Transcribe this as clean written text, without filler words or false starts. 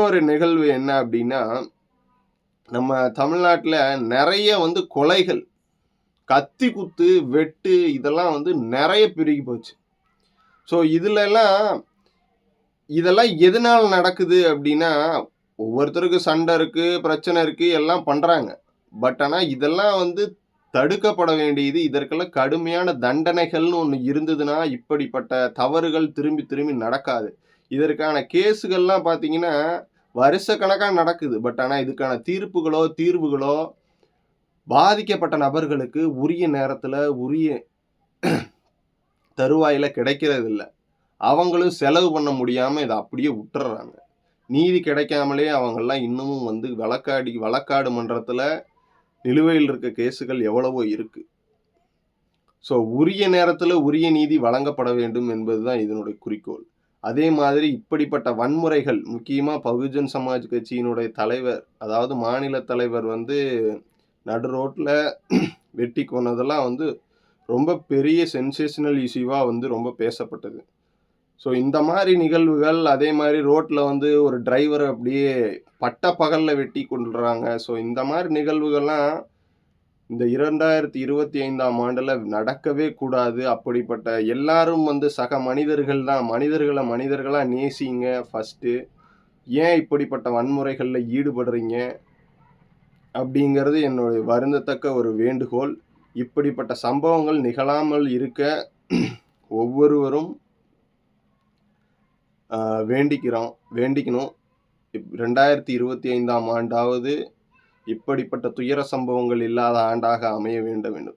இன்னொரு நிகழ்வு என்ன அப்படின்னா, நம்ம தமிழ்நாட்டுல நெறைய வந்து கொலைகள், கத்தி குத்து, வெட்டு இதெல்லாம் வந்து நெறைய பெருகி போச்சு. ஸோ இதெல்லாம் எதனால நடக்குது அப்படின்னா, ஒவ்வொருத்தருக்கு சண்டை இருக்கு, பிரச்சனை இருக்கு, எல்லாம் பண்றாங்க. ஆனா இதெல்லாம் வந்து தடுக்கப்பட வேண்டியது, இதற்கெல்லாம் கடுமையான தண்டனைகள்னு ஒண்ணு இருந்ததுன்னா, இப்படிப்பட்ட தவறுகள் திரும்பி திரும்பி நடக்காது. இதற்கான கேஸ்கள்லாம் பார்த்தீங்கன்னா, வருஷக்கணக்கா நடக்குது. ஆனா இதுக்கான தீர்ப்புகளோ, தீர்வுகளோ பாதிக்கப்பட்ட நபர்களுக்கு உரிய நேரத்துல, உரிய தருவாயில கிடைக்கிறதில்ல. அவங்களும் செலவு பண்ண முடியாம இத அப்படியே விட்டுர்றாங்க. நீதி கிடைக்காமலே அவங்கலாம் இன்னமும் வந்து வழக்காடு மன்றத்துல நிலுவையில் இருக்க கேஸ்கள் எவ்வளவோ இருக்கு. ஸோ உரிய நேரத்துல உரிய நீதி வழங்கப்பட வேண்டும் என்பதுதான் இதனுடைய குறிக்கோள். அதே மாதிரி இப்படிப்பட்ட வன்முறைகள், முக்கியமா பகுஜன் சமாஜ் கட்சியினுடைய தலைவர், அதாவது மாநில தலைவர் வந்து நடு ரோட்ல வெட்டி கொன்னதெல்லாம் வந்து ரொம்ப பெரிய சென்சேஷனல் இஷ்யூவா வந்து ரொம்ப பேசப்பட்டது. ஸோ இந்த மாரி நிகழ்வுகள், அதே மாரி ரோட்ல வந்து ஒரு டிரைவர அப்படியே பட்ட பகல்ல வெட்டி கொல்றாங்க. ஸோ இந்த மாரி நிகழ்வுகள்லாம் இந்த 2025ஆம் ஆண்டுல நடக்கவே கூடாது. அப்படிப்பட்ட எல்லாரும் வந்து சக மனிதர்கள் தான். மனிதர்களா நேசிங்க ஃபர்ஸ்ட்டு. ஏன் இப்படிப்பட்ட வன்முறைகள்ல ஈடுபடுறீங்க? அப்படிங்கிறது என்னுடைய வருந்தத்தக்க ஒரு வேண்டுகோள். இப்படிப்பட்ட சம்பவங்கள் நிகழாமல் இருக்க ஒவ்வொருவரும் வேண்டிக்கணும். 2025ஆம் ஆண்டாவது இப்படிப்பட்ட துயர சம்பவங்கள் இல்லாத ஆண்டாக அமைய வேண்டும்.